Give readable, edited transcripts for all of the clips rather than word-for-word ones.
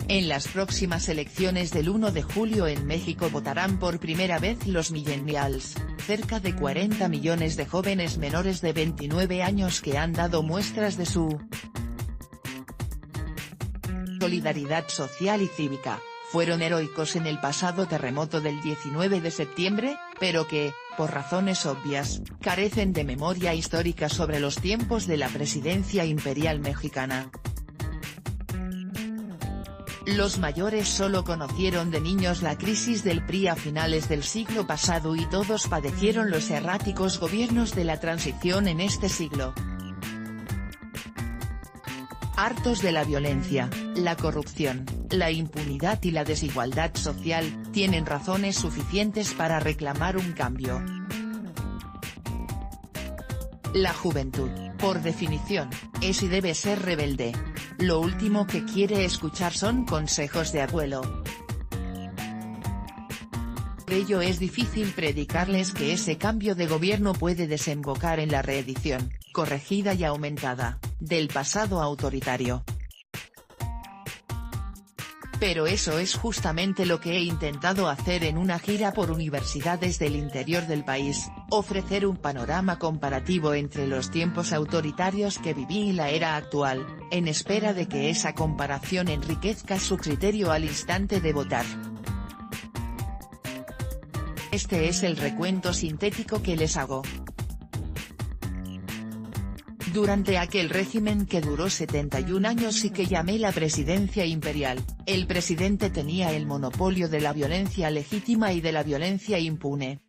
En las próximas elecciones del 1 de julio en México votarán por primera vez los millennials, cerca de 40 millones de jóvenes menores de 29 años que han dado muestras de su solidaridad social y cívica, fueron heroicos en el pasado terremoto del 19 de septiembre, pero que, por razones obvias, carecen de memoria histórica sobre los tiempos de la presidencia imperial mexicana. Los mayores solo conocieron de niños la crisis del PRI a finales del siglo pasado y todos padecieron los erráticos gobiernos de la transición en este siglo. Hartos de la violencia, la corrupción, la impunidad y la desigualdad social, tienen razones suficientes para reclamar un cambio. La juventud, por definición, es y debe ser rebelde. Lo último que quiere escuchar son consejos de abuelo. Por ello es difícil predicarles que ese cambio de gobierno puede desembocar en la reedición, corregida y aumentada, del pasado autoritario. Pero eso es justamente lo que he intentado hacer en una gira por universidades del interior del país, ofrecer un panorama comparativo entre los tiempos autoritarios que viví y la era actual, en espera de que esa comparación enriquezca su criterio al instante de votar. Este es el recuento sintético que les hago. Durante aquel régimen que duró 71 años y que llamé la presidencia imperial, el presidente tenía el monopolio de la violencia legítima y de la violencia impune.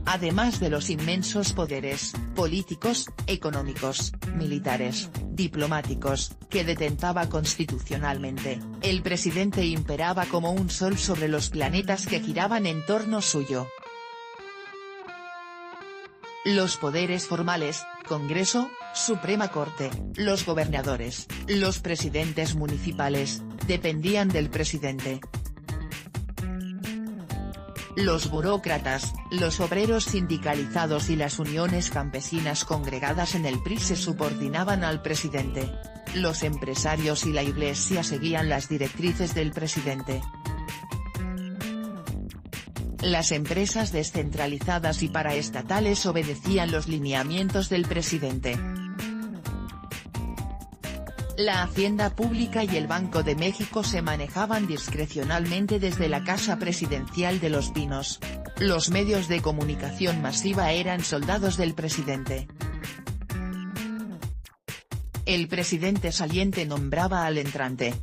Además de los inmensos poderes, políticos, económicos, militares, diplomáticos, que detentaba constitucionalmente, el presidente imperaba como un sol sobre los planetas que giraban en torno suyo. Los poderes formales, Congreso, Suprema Corte, los gobernadores, los presidentes municipales, dependían del presidente. Los burócratas, los obreros sindicalizados y las uniones campesinas congregadas en el PRI se subordinaban al presidente. Los empresarios y la Iglesia seguían las directrices del presidente. Las empresas descentralizadas y paraestatales obedecían los lineamientos del presidente. La Hacienda Pública y el Banco de México se manejaban discrecionalmente desde la Casa Presidencial de Los Pinos. Los medios de comunicación masiva eran soldados del presidente. El presidente saliente nombraba al entrante.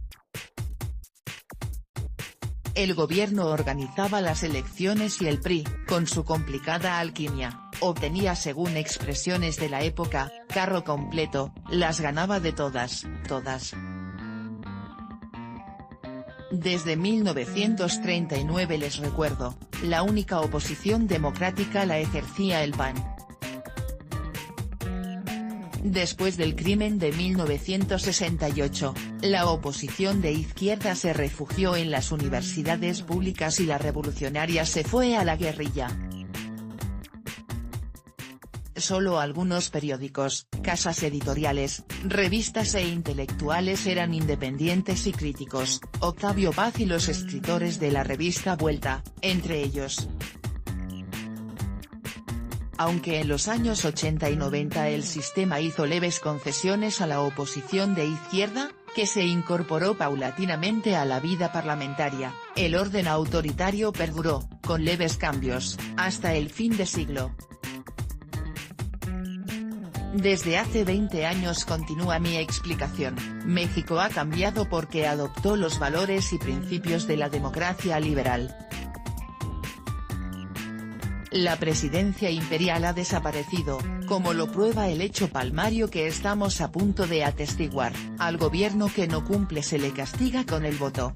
El gobierno organizaba las elecciones y el PRI, con su complicada alquimia, obtenía según expresiones de la época, carro completo, las ganaba de todas. Desde 1939 les recuerdo, la única oposición democrática la ejercía el PAN. Después del crimen de 1968, la oposición de izquierda se refugió en las universidades públicas y la revolucionaria se fue a la guerrilla. Solo algunos periódicos, casas editoriales, revistas e intelectuales eran independientes y críticos, Octavio Paz y los escritores de la revista Vuelta, entre ellos. Aunque en los años 80 y 90 el sistema hizo leves concesiones a la oposición de izquierda, que se incorporó paulatinamente a la vida parlamentaria, el orden autoritario perduró, con leves cambios, hasta el fin de siglo. Desde hace 20 años continúa mi explicación, México ha cambiado porque adoptó los valores y principios de la democracia liberal. La presidencia imperial ha desaparecido, como lo prueba el hecho palmario que estamos a punto de atestiguar, al gobierno que no cumple se le castiga con el voto.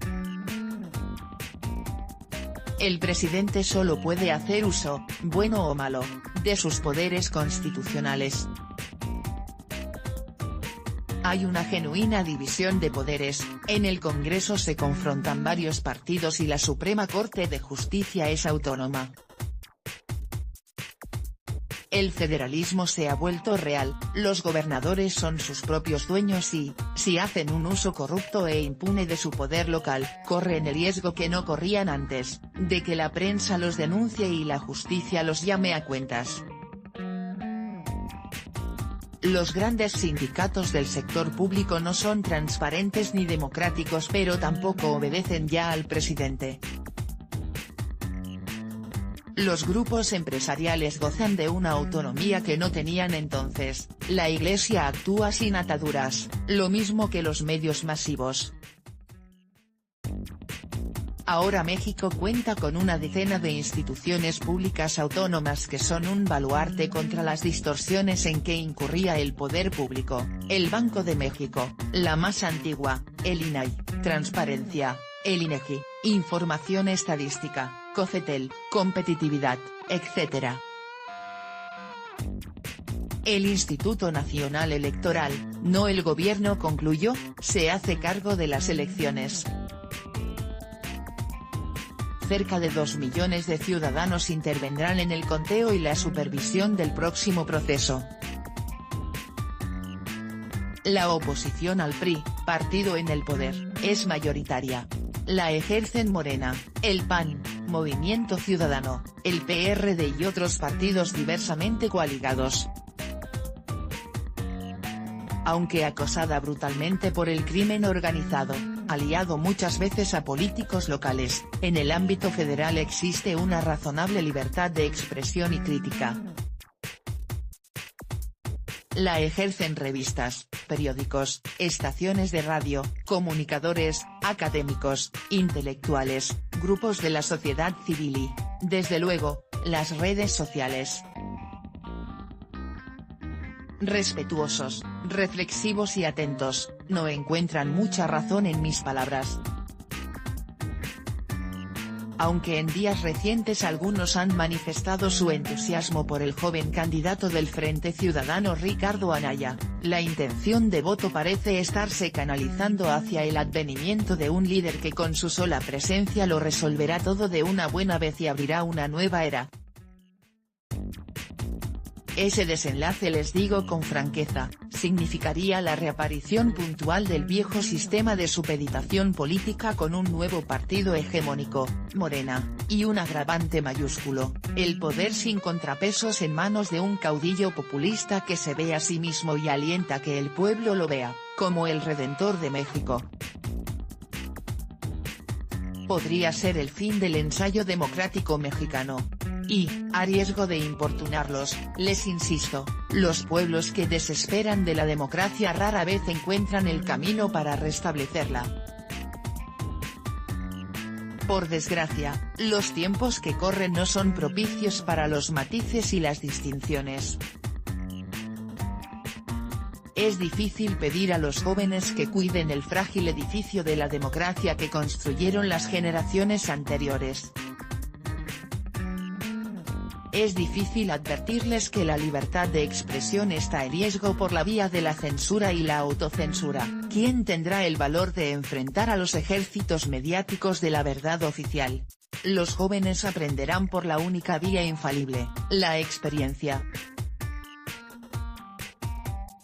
El presidente solo puede hacer uso, bueno o malo, de sus poderes constitucionales. Hay una genuina división de poderes, en el Congreso se confrontan varios partidos y la Suprema Corte de Justicia es autónoma. El federalismo se ha vuelto real, los gobernadores son sus propios dueños y, si hacen un uso corrupto e impune de su poder local, corren el riesgo que no corrían antes, de que la prensa los denuncie y la justicia los llame a cuentas. Los grandes sindicatos del sector público no son transparentes ni democráticos, pero tampoco obedecen ya al presidente. Los grupos empresariales gozan de una autonomía que no tenían entonces, la Iglesia actúa sin ataduras, lo mismo que los medios masivos. Ahora México cuenta con una decena de instituciones públicas autónomas que son un baluarte contra las distorsiones en que incurría el poder público, el Banco de México, la más antigua, el INAI, Transparencia, el INEGI, Información Estadística, COFETEL, Competitividad, etc. El Instituto Nacional Electoral, no el gobierno, concluyó, se hace cargo de las elecciones. Cerca de 2 millones de ciudadanos intervendrán en el conteo y la supervisión del próximo proceso. La oposición al PRI, partido en el poder, es mayoritaria. La ejercen Morena, el PAN, Movimiento Ciudadano, el PRD y otros partidos diversamente coaligados. Aunque acosada brutalmente por el crimen organizado, aliado muchas veces a políticos locales, en el ámbito federal existe una razonable libertad de expresión y crítica. La ejercen revistas, periódicos, estaciones de radio, comunicadores, académicos, intelectuales, grupos de la sociedad civil y, desde luego, las redes sociales. Respetuosos, reflexivos y atentos, no encuentran mucha razón en mis palabras. Aunque en días recientes algunos han manifestado su entusiasmo por el joven candidato del Frente Ciudadano Ricardo Anaya, la intención de voto parece estarse canalizando hacia el advenimiento de un líder que con su sola presencia lo resolverá todo de una buena vez y abrirá una nueva era. Ese desenlace, les digo con franqueza, significaría la reaparición puntual del viejo sistema de supeditación política con un nuevo partido hegemónico, Morena, y un agravante mayúsculo, el poder sin contrapesos en manos de un caudillo populista que se ve a sí mismo y alienta que el pueblo lo vea, como el Redentor de México. Podría ser el fin del ensayo democrático mexicano. Y, a riesgo de importunarlos, les insisto, los pueblos que desesperan de la democracia rara vez encuentran el camino para restablecerla. Por desgracia, los tiempos que corren no son propicios para los matices y las distinciones. Es difícil pedir a los jóvenes que cuiden el frágil edificio de la democracia que construyeron las generaciones anteriores. Es difícil advertirles que la libertad de expresión está en riesgo por la vía de la censura y la autocensura. ¿Quién tendrá el valor de enfrentar a los ejércitos mediáticos de la verdad oficial? Los jóvenes aprenderán por la única vía infalible, la experiencia.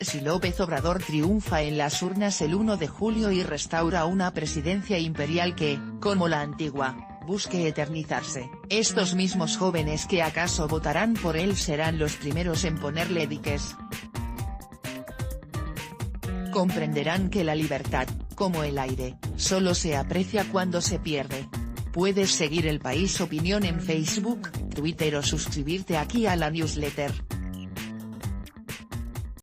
Si López Obrador triunfa en las urnas el 1 de julio y restaura una presidencia imperial que, como la antigua, busque eternizarse, estos mismos jóvenes que acaso votarán por él serán los primeros en ponerle diques. Comprenderán que la libertad, como el aire, solo se aprecia cuando se pierde. Puedes seguir El País Opinión en Facebook, Twitter o suscribirte aquí a la newsletter.